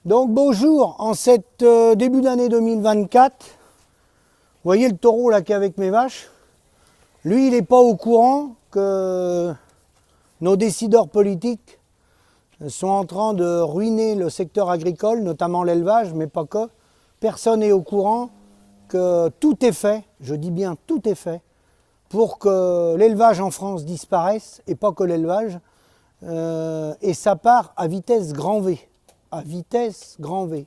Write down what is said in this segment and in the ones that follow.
Donc bonjour, en cette début d'année 2024, vous voyez le taureau là qui est avec mes vaches. Lui, il n'est pas au courant que nos décideurs politiques sont en train de ruiner le secteur agricole, notamment l'élevage, mais pas que. Personne n'est au courant que tout est fait, je dis bien tout est fait, pour que l'élevage en France disparaisse, et pas que l'élevage, et ça part à vitesse grand V. À vitesse grand V.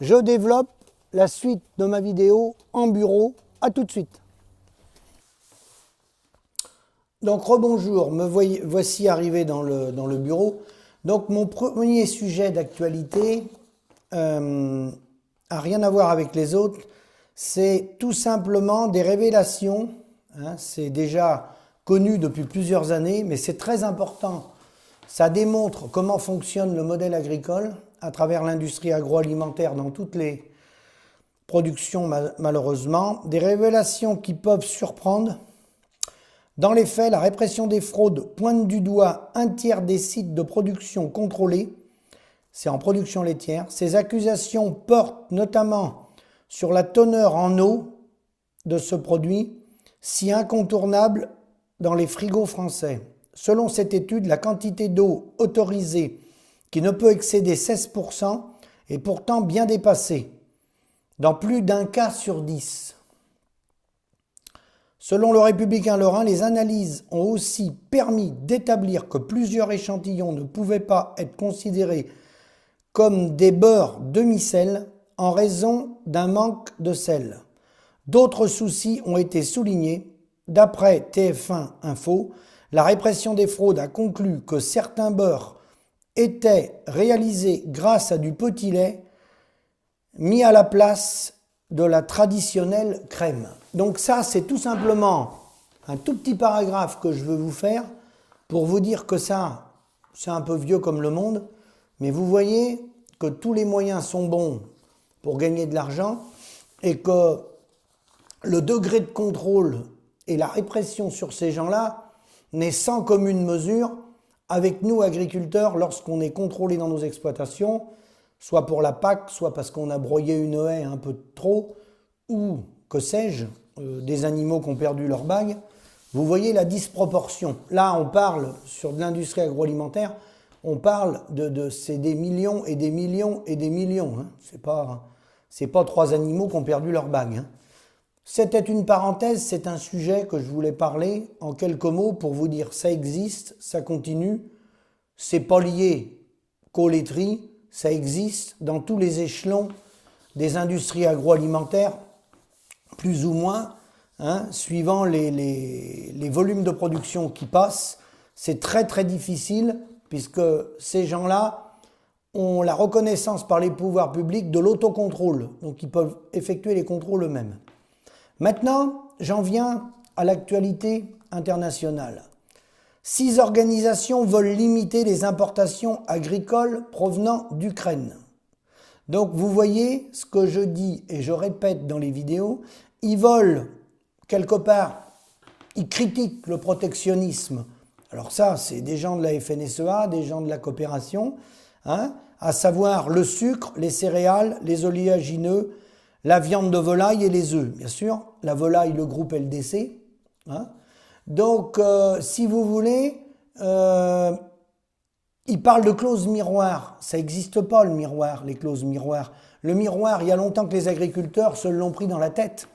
Je développe la suite de ma vidéo en bureau. À tout de suite. Donc rebonjour, voici arrivé dans le bureau. Donc mon premier sujet d'actualité a rien à voir avec les autres. C'est tout simplement des révélations. C'est déjà connu depuis plusieurs années, mais c'est très important. Ça démontre comment fonctionne le modèle agricole à travers l'industrie agroalimentaire dans toutes les productions malheureusement. Des révélations qui peuvent surprendre. Dans les faits, la répression des fraudes pointe du doigt un tiers des sites de production contrôlés. C'est en production laitière. Ces accusations portent notamment sur la teneur en eau de ce produit, si incontournable dans les frigos français. Selon cette étude, la quantité d'eau autorisée, qui ne peut excéder 16%, est pourtant bien dépassée, dans plus d'un cas sur 10. Selon le Républicain Lorrain, les analyses ont aussi permis d'établir que plusieurs échantillons ne pouvaient pas être considérés comme des beurres demi-sel en raison d'un manque de sel. D'autres soucis ont été soulignés. D'après TF1 Info, la répression des fraudes a conclu que certains beurres étaient réalisés grâce à du petit lait mis à la place de la traditionnelle crème. Donc ça, c'est tout simplement un tout petit paragraphe que je veux vous faire pour vous dire que ça, c'est un peu vieux comme le monde, mais vous voyez que tous les moyens sont bons pour gagner de l'argent et que le degré de contrôle et la répression sur ces gens-là n'est sans commune mesure avec nous agriculteurs lorsqu'on est contrôlé dans nos exploitations, soit pour la PAC, soit parce qu'on a broyé une haie un peu trop, ou, que sais-je, des animaux qui ont perdu leur bague. Vous voyez la disproportion. Là, on parle, sur de l'industrie agroalimentaire, on parle c'est des millions et des millions et des millions. Hein. C'est pas 3 animaux qui ont perdu leur bague. Hein. C'était une parenthèse, c'est un sujet que je voulais parler en quelques mots pour vous dire ça existe, ça continue, c'est pas lié qu'aux laiteries, ça existe dans tous les échelons des industries agroalimentaires, plus ou moins, suivant les volumes de production qui passent. C'est très très difficile puisque ces gens-là ont la reconnaissance par les pouvoirs publics de l'autocontrôle, donc ils peuvent effectuer les contrôles eux-mêmes. Maintenant, j'en viens à l'actualité internationale. 6 organisations veulent limiter les importations agricoles provenant d'Ukraine. Donc vous voyez ce que je dis et je répète dans les vidéos, ils veulent quelque part, ils critiquent le protectionnisme. Alors ça, c'est des gens de la FNSEA, des gens de la coopération, à savoir le sucre, les céréales, les oléagineux, la viande de volaille et les œufs, bien sûr. La volaille, le groupe LDC. Donc, si vous voulez, il parle de clauses miroirs. Ça n'existe pas, le miroir, les clauses miroirs. Le miroir, il y a longtemps que les agriculteurs se l'ont pris dans la tête.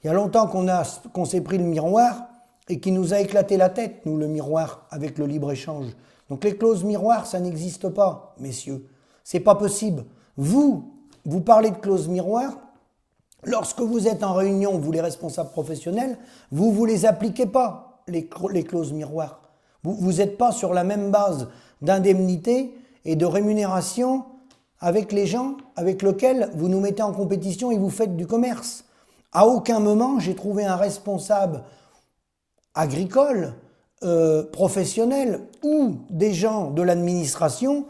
Il y a longtemps qu'on s'est pris le miroir et qui nous a éclaté la tête, nous, le miroir, avec le libre-échange. Donc, les clauses miroirs, ça n'existe pas, messieurs. C'est pas possible. Vous parlez de clauses miroirs. Lorsque vous êtes en réunion, vous les responsables professionnels, vous ne les appliquez pas, les clauses miroirs. Vous n'êtes pas sur la même base d'indemnité et de rémunération avec les gens avec lesquels vous nous mettez en compétition et vous faites du commerce. À aucun moment, j'ai trouvé un responsable agricole, professionnel ou des gens de l'administration.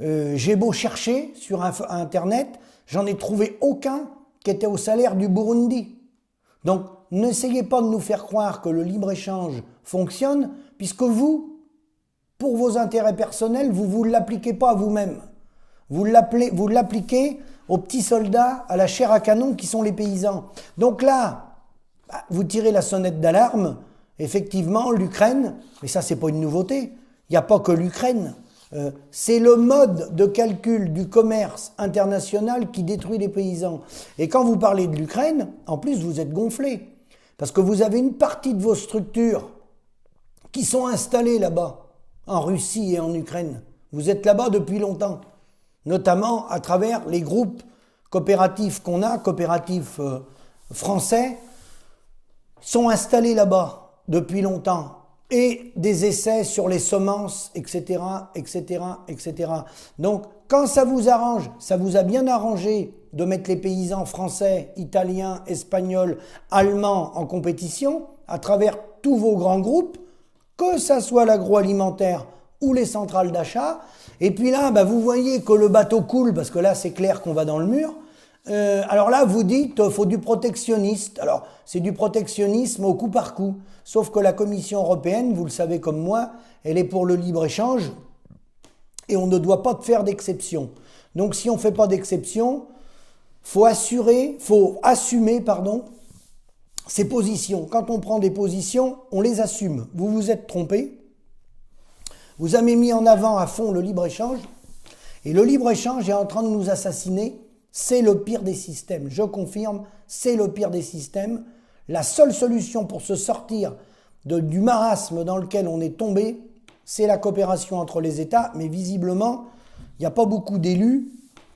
J'ai beau chercher sur Internet, j'en ai trouvé aucun qui était au salaire du Burundi. Donc, n'essayez pas de nous faire croire que le libre-échange fonctionne, puisque vous, pour vos intérêts personnels, vous ne l'appliquez pas à vous-même. Vous l'appliquez aux petits soldats, à la chair à canon qui sont les paysans. Donc là, vous tirez la sonnette d'alarme. Effectivement, l'Ukraine, mais ça c'est pas une nouveauté, il n'y a pas que l'Ukraine. C'est le mode de calcul du commerce international qui détruit les paysans. Et quand vous parlez de l'Ukraine, en plus vous êtes gonflé. Parce que vous avez une partie de vos structures qui sont installées là-bas, en Russie et en Ukraine. Vous êtes là-bas depuis longtemps, notamment à travers les groupes coopératifs qu'on a, coopératifs français, sont installés là-bas depuis longtemps. Et des essais sur les semences, etc., etc., etc. Donc, quand ça vous arrange, ça vous a bien arrangé de mettre les paysans français, italiens, espagnols, allemands en compétition à travers tous vos grands groupes, que ça soit l'agroalimentaire ou les centrales d'achat. Et puis là, vous voyez que le bateau coule, parce que là, c'est clair qu'on va dans le mur. Alors là, vous dites, faut du protectionniste. Alors, c'est du protectionnisme au coup par coup. Sauf que la Commission européenne, vous le savez comme moi, elle est pour le libre-échange et on ne doit pas faire d'exception. Donc, si on ne fait pas d'exception, faut assumer, ses positions. Quand on prend des positions, on les assume. Vous vous êtes trompé. Vous avez mis en avant à fond le libre-échange. Et le libre-échange est en train de nous assassiner. C'est le pire des systèmes. Je confirme, c'est le pire des systèmes. La seule solution pour se sortir du marasme dans lequel on est tombé, c'est la coopération entre les États. Mais visiblement, il n'y a pas beaucoup d'élus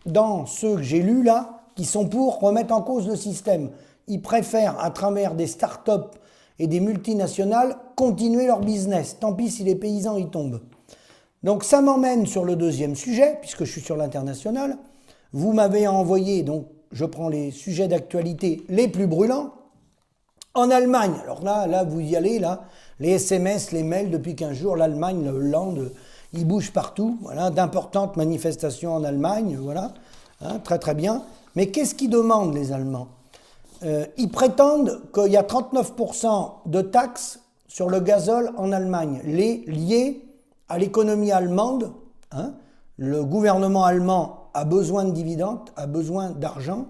dans ceux que j'ai lus là qui sont pour remettre en cause le système. Ils préfèrent, à travers des start-up et des multinationales, continuer leur business. Tant pis si les paysans y tombent. Donc ça m'emmène sur le deuxième sujet, puisque je suis sur l'international. Vous m'avez envoyé, donc je prends les sujets d'actualité les plus brûlants. En Allemagne, alors là vous y allez, là, les SMS, les mails depuis 15 jours, l'Allemagne, le Hollande, ils bougent partout. Voilà, d'importantes manifestations en Allemagne, voilà, hein, très très bien. Mais qu'est-ce qu'ils demandent les Allemands ? Ils prétendent qu'il y a 39% de taxes sur le gazole en Allemagne, liées à l'économie allemande. Hein. Le gouvernement allemand a besoin de dividendes, a besoin d'argent.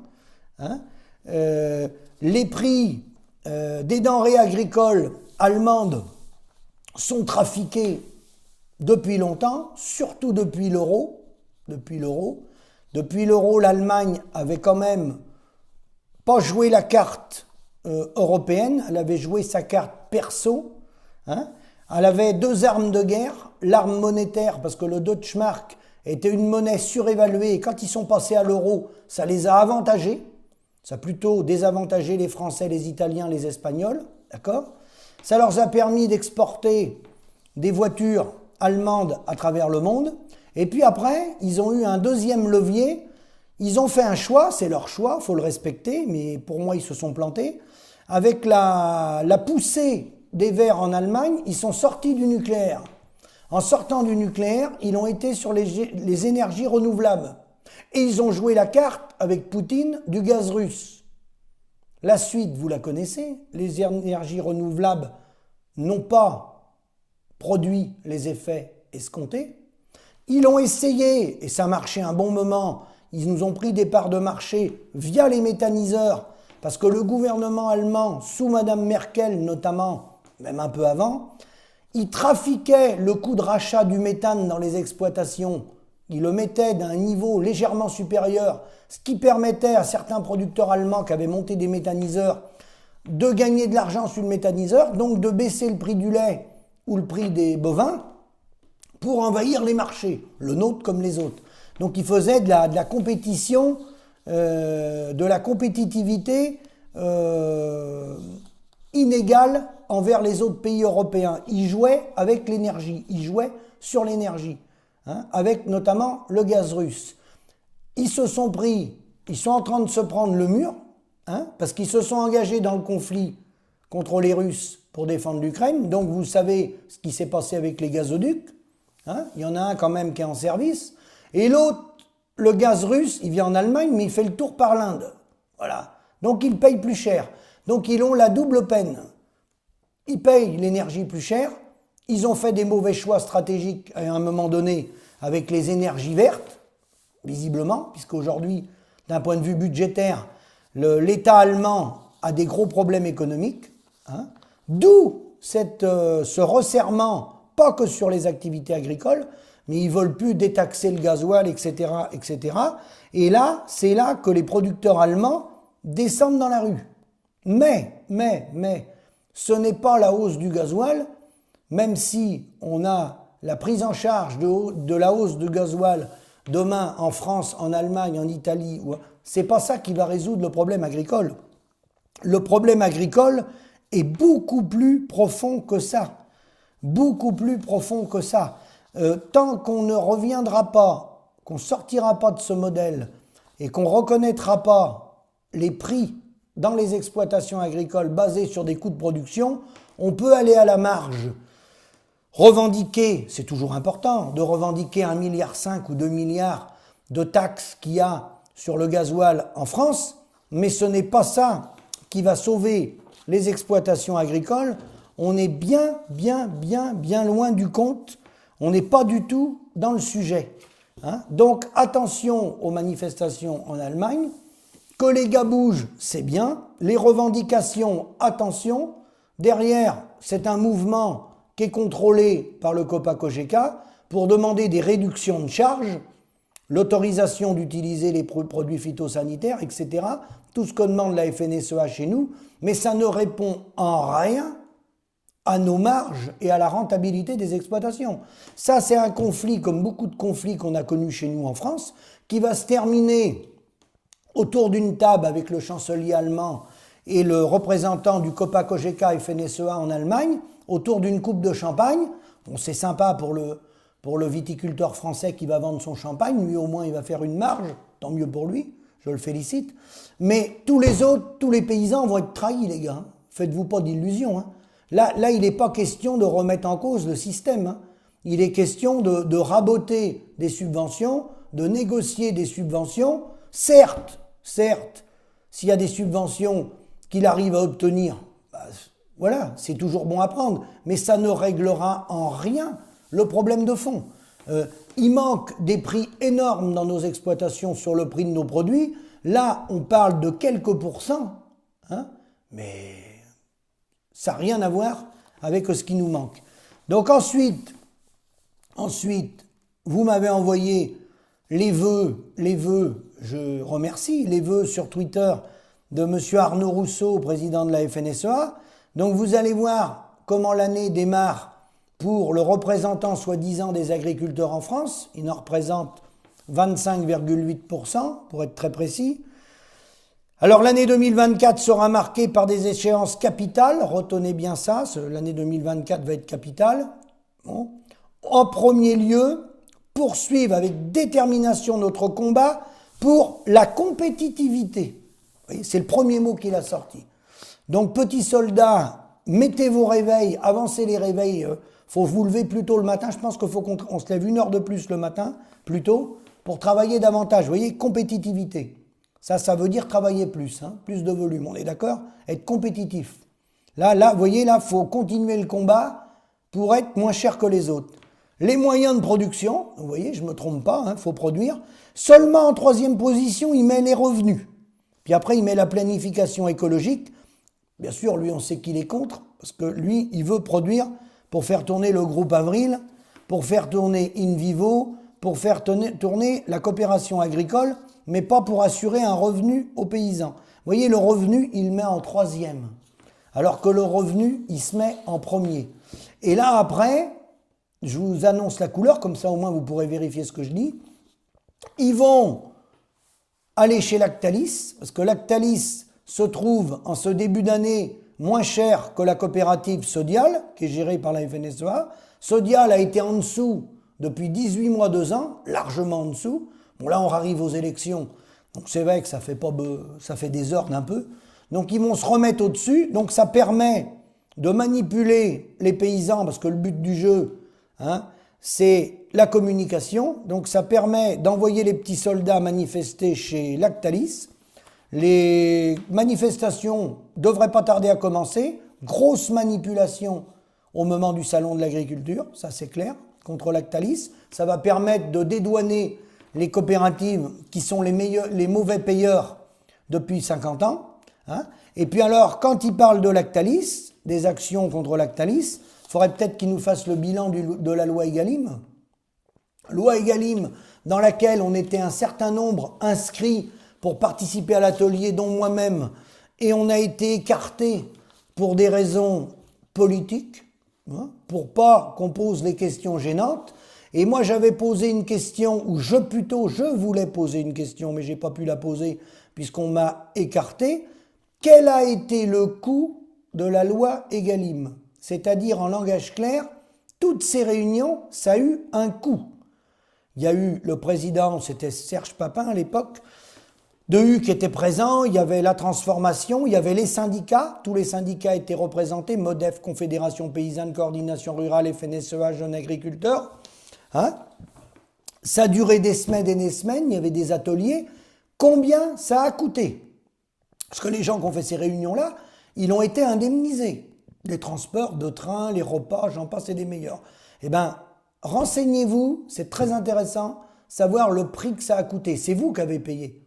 Hein. Les prix des denrées agricoles allemandes sont trafiqués depuis longtemps, surtout depuis l'euro. Depuis l'euro, l'Allemagne avait quand même pas joué la carte européenne, elle avait joué sa carte perso. Hein. Elle avait deux armes de guerre, l'arme monétaire, parce que le Deutschmark était une monnaie surévaluée, et quand ils sont passés à l'euro, ça les a avantagés. Ça a plutôt désavantagé les Français, les Italiens, les Espagnols, d'accord ? Ça leur a permis d'exporter des voitures allemandes à travers le monde. Et puis après, ils ont eu un deuxième levier. Ils ont fait un choix, c'est leur choix, il faut le respecter, mais pour moi, ils se sont plantés. Avec la poussée des Verts en Allemagne, ils sont sortis du nucléaire. En sortant du nucléaire, ils ont été sur les énergies renouvelables. Et ils ont joué la carte avec Poutine du gaz russe. La suite, vous la connaissez, les énergies renouvelables n'ont pas produit les effets escomptés. Ils l'ont essayé, et ça marchait un bon moment, ils nous ont pris des parts de marché via les méthaniseurs, parce que le gouvernement allemand, sous Madame Merkel notamment, même un peu avant, il trafiquait le coût de rachat du méthane dans les exploitations. Il le mettait d'un niveau légèrement supérieur, ce qui permettait à certains producteurs allemands qui avaient monté des méthaniseurs de gagner de l'argent sur le méthaniseur, donc de baisser le prix du lait ou le prix des bovins pour envahir les marchés, le nôtre comme les autres. Donc il faisait de la compétition, de la compétitivité inégale envers les autres pays européens. Il jouait avec l'énergie, il jouait sur l'énergie. Hein, avec notamment le gaz russe. Ils sont en train de se prendre le mur, hein, parce qu'ils se sont engagés dans le conflit contre les Russes pour défendre l'Ukraine. Donc vous savez ce qui s'est passé avec les gazoducs. Hein, il y en a un quand même qui est en service. Et l'autre, le gaz russe, il vient en Allemagne, mais il fait le tour par l'Inde. Voilà. Donc ils payent plus cher. Donc ils ont la double peine. Ils payent l'énergie plus chère. Ils ont fait des mauvais choix stratégiques à un moment donné avec les énergies vertes. visiblement, puisqu'aujourd'hui, d'un point de vue budgétaire, l'État allemand a des gros problèmes économiques, hein, d'où ce resserrement, pas que sur les activités agricoles, mais ils ne veulent plus détaxer le gasoil, etc., etc. Et là, c'est là que les producteurs allemands descendent dans la rue. Mais, ce n'est pas la hausse du gasoil, même si on a la prise en charge de la hausse du gasoil demain en France, en Allemagne, en Italie, c'est pas ça qui va résoudre le problème agricole. Le problème agricole est beaucoup plus profond que ça. Beaucoup plus profond que ça. Tant qu'on ne reviendra pas, qu'on ne sortira pas de ce modèle et qu'on ne reconnaîtra pas les prix dans les exploitations agricoles basés sur des coûts de production, on peut aller à la marge. Revendiquer, c'est toujours important, de revendiquer 1,5 milliard ou 2 milliards de taxes qu'il y a sur le gasoil en France, mais ce n'est pas ça qui va sauver les exploitations agricoles. On est bien loin du compte. On n'est pas du tout dans le sujet. Hein. Donc attention aux manifestations en Allemagne. Que les gars bougent, c'est bien. Les revendications, attention. Derrière, c'est un mouvement qui est contrôlé par le Copa-Cogeca pour demander des réductions de charges, l'autorisation d'utiliser les produits phytosanitaires, etc. Tout ce que demande la FNSEA chez nous, mais ça ne répond en rien à nos marges et à la rentabilité des exploitations. Ça, c'est un conflit, comme beaucoup de conflits qu'on a connus chez nous en France, qui va se terminer autour d'une table avec le chancelier allemand et le représentant du Copa-Cogeca FNSEA en Allemagne, autour d'une coupe de champagne. Bon, c'est sympa pour le viticulteur français qui va vendre son champagne, lui au moins il va faire une marge, tant mieux pour lui, je le félicite. Mais tous les autres, tous les paysans vont être trahis, les gars. Faites-vous pas d'illusions. Hein. Là, il n'est pas question de remettre en cause le système. Hein. Il est question de raboter des subventions, de négocier des subventions. Certes, s'il y a des subventions qu'il arrive à obtenir, voilà, c'est toujours bon à prendre, mais ça ne réglera en rien le problème de fond. Il manque des prix énormes dans nos exploitations sur le prix de nos produits. Là, on parle de quelques pourcents, hein, mais ça n'a rien à voir avec ce qui nous manque. Donc ensuite, vous m'avez envoyé les vœux, je remercie, les vœux sur Twitter de M. Arnaud Rousseau, président de la FNSEA. Donc vous allez voir comment l'année démarre pour le représentant soi-disant des agriculteurs en France. Il en représente 25,8% pour être très précis. Alors l'année 2024 sera marquée par des échéances capitales, retenez bien ça, l'année 2024 va être capitale. Bon. En premier lieu, poursuivre avec détermination notre combat pour la compétitivité. Vous voyez, c'est le premier mot qu'il a sorti. Donc petits soldats, mettez vos réveils, avancez les réveils, faut vous lever plus tôt le matin, je pense qu'il faut qu'on se lève 1 heure de plus le matin, plus tôt, pour travailler davantage. Vous voyez, compétitivité. Ça veut dire travailler plus, hein, plus de volume, on est d'accord? Être compétitif. Là, vous voyez, là, faut continuer le combat pour être moins cher que les autres. Les moyens de production, vous voyez, je ne me trompe pas, hein, faut produire. Seulement en 3e position, il met les revenus. Puis après, il met la planification écologique. Bien sûr, lui, on sait qu'il est contre, parce que lui, il veut produire pour faire tourner le groupe Avril, pour faire tourner InVivo, pour faire tourner la coopération agricole, mais pas pour assurer un revenu aux paysans. Vous voyez, le revenu, il met en 3e, alors que le revenu, il se met en 1er. Et là, après, je vous annonce la couleur, comme ça au moins vous pourrez vérifier ce que je dis. Ils vont aller chez Lactalis, parce que Lactalis se trouve en ce début d'année moins cher que la coopérative Sodial, qui est gérée par la FNSEA. Sodial a été en dessous depuis 18 mois, 2 ans, largement en dessous. Bon, là, on arrive aux élections, donc c'est vrai que ça fait désordre un peu. Donc, ils vont se remettre au-dessus. Donc, ça permet de manipuler les paysans, parce que le but du jeu, hein, c'est la communication. Donc, ça permet d'envoyer les petits soldats manifester chez Lactalis. Les manifestations ne devraient pas tarder à commencer. Grosse manipulation au moment du salon de l'agriculture, ça c'est clair, contre Lactalis. Ça va permettre de dédouaner les coopératives qui sont les mauvais payeurs depuis 50 ans. Hein. Et puis alors, quand il parle de Lactalis, des actions contre Lactalis, il faudrait peut-être qu'il nous fasse le bilan de la loi Egalim. Loi Egalim dans laquelle on était un certain nombre inscrits pour participer à l'atelier, dont moi-même, et on a été écartés pour des raisons politiques, hein, pour pas qu'on pose les questions gênantes. Et moi, j'avais posé une question, ou je voulais poser une question, mais j'ai pas pu la poser puisqu'on m'a écarté. Quel a été le coût de la loi Egalim? C'est-à-dire, en langage clair, toutes ces réunions, ça a eu un coût. Il y a eu le président, c'était Serge Papin à l'époque, de U qui était présent, il y avait la transformation, il y avait les syndicats, tous les syndicats étaient représentés, MODEF, Confédération Paysanne, Coordination Rurale, FNSEA, Jeunes Agriculteurs. Hein? Ça a duré des semaines et des semaines, il y avait des ateliers. Combien ça a coûté? Parce que les gens qui ont fait ces réunions-là, ils ont été indemnisés. Les transports de train, les repas, j'en passe et des meilleurs. Eh bien, renseignez-vous, c'est très intéressant, savoir le prix que ça a coûté. C'est vous qui avez payé.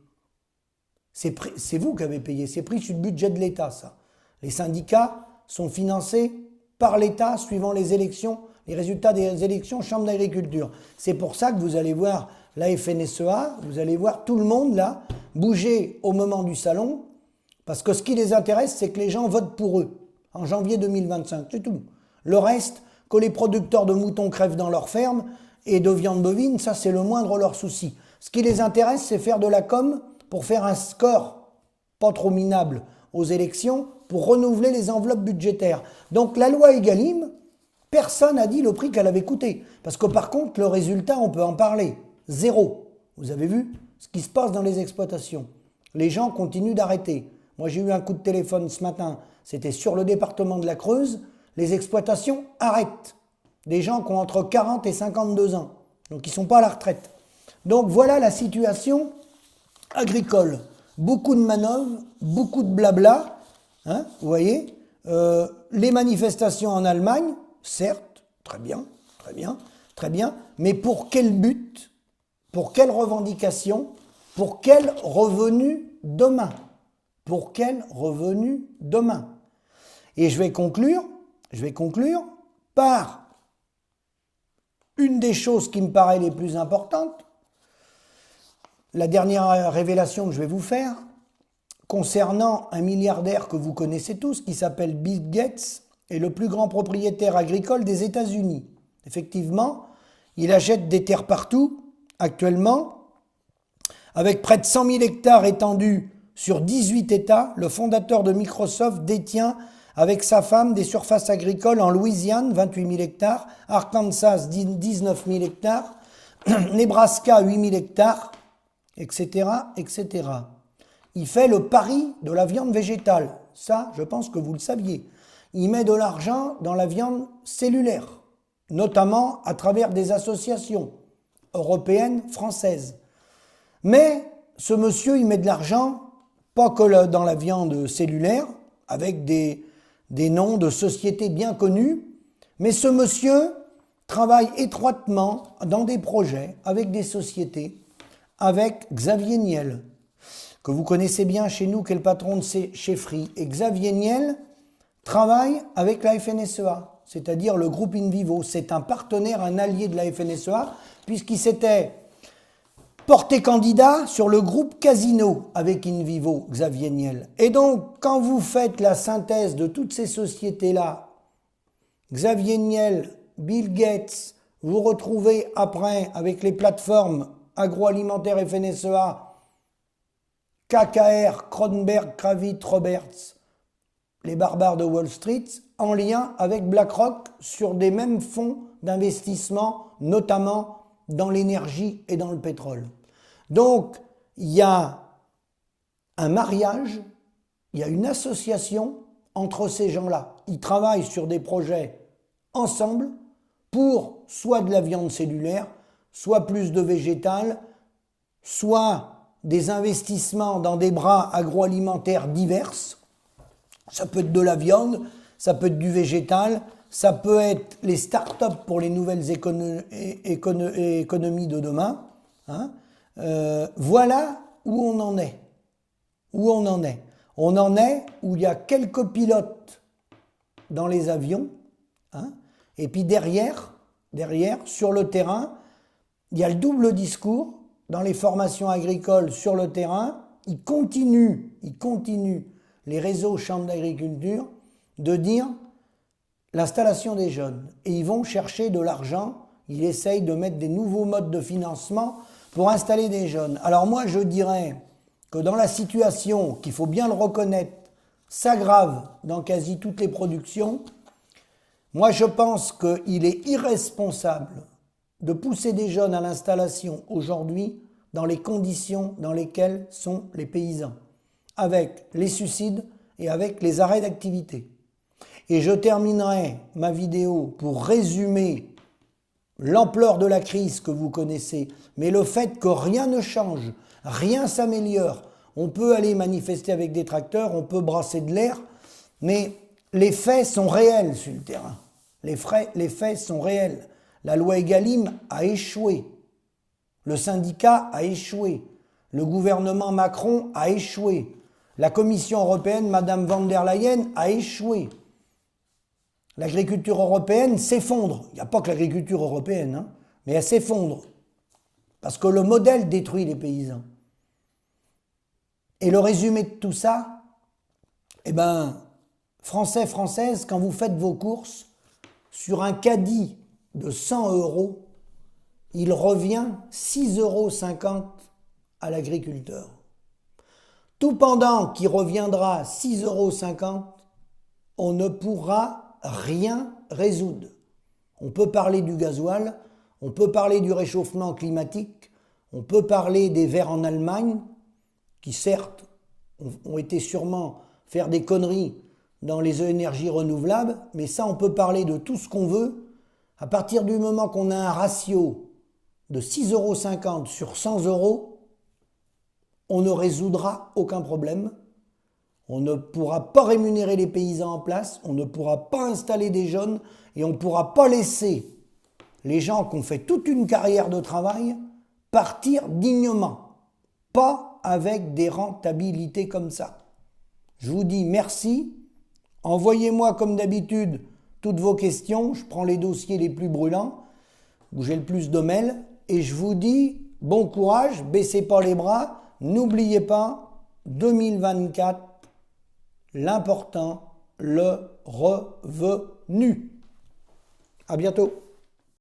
C'est vous qui avez payé. C'est pris sur le budget de l'État, ça. Les syndicats sont financés par l'État suivant les élections, les résultats des élections Chambre d'agriculture. C'est pour ça que vous allez voir la FNSEA, vous allez voir tout le monde là bouger au moment du salon, parce que ce qui les intéresse, c'est que les gens votent pour eux en janvier 2025, c'est tout. Le reste, que les producteurs de moutons crèvent dans leurs fermes et de viande bovine, ça c'est le moindre leur souci. Ce qui les intéresse, c'est faire de la com pour faire un score pas trop minable aux élections, pour renouveler les enveloppes budgétaires. Donc la loi Egalim, personne n'a dit le prix qu'elle avait coûté. Parce que par contre, le résultat, on peut en parler. Zéro. Vous avez vu ce qui se passe dans les exploitations. Les gens continuent d'arrêter. Moi, j'ai eu un coup de téléphone ce matin, c'était sur le département de la Creuse. Les exploitations arrêtent. Des gens qui ont entre 40 et 52 ans. Donc, ils ne sont pas à la retraite. Donc, voilà la situation agricole. Beaucoup de manœuvres, beaucoup de blabla. Hein, vous voyez, les manifestations en Allemagne, certes, très bien, très bien, très bien, mais pour quel but? Pour quelle revendication? Pour quel revenu demain? Pour quel revenu demain? Et je vais conclure par une des choses qui me paraît les plus importantes, la dernière révélation que je vais vous faire, concernant un milliardaire que vous connaissez tous, qui s'appelle Bill Gates, est le plus grand propriétaire agricole des États-Unis. Effectivement, il achète des terres partout, actuellement, avec près de 100 000 hectares étendus sur 18 États. Le fondateur de Microsoft détient, avec sa femme, des surfaces agricoles en Louisiane, 28 000 hectares, Arkansas, 19 000 hectares, Nebraska, 8 000 hectares, etc., etc. Il fait le pari de la viande végétale. Ça, je pense que vous le saviez. Il met de l'argent dans la viande cellulaire, notamment à travers des associations européennes, françaises. Mais ce monsieur, il met de l'argent, pas que dans la viande cellulaire, avec des noms de sociétés bien connues, mais ce monsieur travaille étroitement dans des projets avec des sociétés, avec Xavier Niel, que vous connaissez bien chez nous, qui est le patron de chez Free. Et Xavier Niel travaille avec la FNSEA, c'est-à-dire le groupe InVivo. C'est un partenaire, un allié de la FNSEA, puisqu'il s'était porté candidat sur le groupe Casino avec InVivo, Xavier Niel. Et donc, quand vous faites la synthèse de toutes ces sociétés-là, Xavier Niel, Bill Gates, vous retrouvez après avec les plateformes agroalimentaires FNSEA, KKR, Kronberg, Kravitz, Roberts, les barbares de Wall Street, en lien avec BlackRock sur des mêmes fonds d'investissement, notamment dans l'énergie et dans le pétrole. Donc, il y a un mariage, il y a une association entre ces gens-là. Ils travaillent sur des projets ensemble pour soit de la viande cellulaire, soit plus de végétal, soit des investissements dans des bras agroalimentaires divers. Ça peut être de la viande, ça peut être du végétal, ça peut être les start-up pour les nouvelles économies de demain. Hein. Voilà où on en est. Où on en est. On en est où il y a quelques pilotes dans les avions, hein, et puis derrière, sur le terrain, il y a le double discours dans les formations agricoles sur le terrain. Ils continuent, les réseaux chambres d'agriculture, de dire l'installation des jeunes. Et ils vont chercher de l'argent, ils essayent de mettre des nouveaux modes de financement pour installer des jeunes. Alors moi je dirais que dans la situation, qu'il faut bien le reconnaître, s'aggrave dans quasi toutes les productions, moi je pense qu'il est irresponsable de pousser des jeunes à l'installation aujourd'hui dans les conditions dans lesquelles sont les paysans, avec les suicides et avec les arrêts d'activité. Et je terminerai ma vidéo pour résumer l'ampleur de la crise que vous connaissez, mais le fait que rien ne change, rien s'améliore. On peut aller manifester avec des tracteurs, on peut brasser de l'air, mais les faits sont réels sur le terrain. Les faits sont réels. La loi Egalim a échoué. Le syndicat a échoué. Le gouvernement Macron a échoué. La Commission européenne, Madame von der Leyen, a échoué. L'agriculture européenne s'effondre. Il n'y a pas que l'agriculture européenne, hein, mais elle s'effondre. Parce que le modèle détruit les paysans. Et le résumé de tout ça, eh ben, Français, Françaises, quand vous faites vos courses, sur un caddie de 100 €, il revient 6,50 € à l'agriculteur. Tout pendant qu'il reviendra 6,50 €, on ne pourra rien résoudre. On peut parler du gasoil, on peut parler du réchauffement climatique, on peut parler des verts en Allemagne, qui certes ont été sûrement faire des conneries dans les énergies renouvelables, mais ça on peut parler de tout ce qu'on veut. À partir du moment qu'on a un ratio de 6,50 € sur 100 €, on ne résoudra aucun problème. On ne pourra pas rémunérer les paysans en place, on ne pourra pas installer des jeunes et on ne pourra pas laisser les gens qui ont fait toute une carrière de travail partir dignement. Pas avec des rentabilités comme ça. Je vous dis merci. Envoyez-moi comme d'habitude toutes vos questions. Je prends les dossiers les plus brûlants, où j'ai le plus de mails. Et je vous dis bon courage, baissez pas les bras. N'oubliez pas, 2024, l'important, le revenu. À bientôt.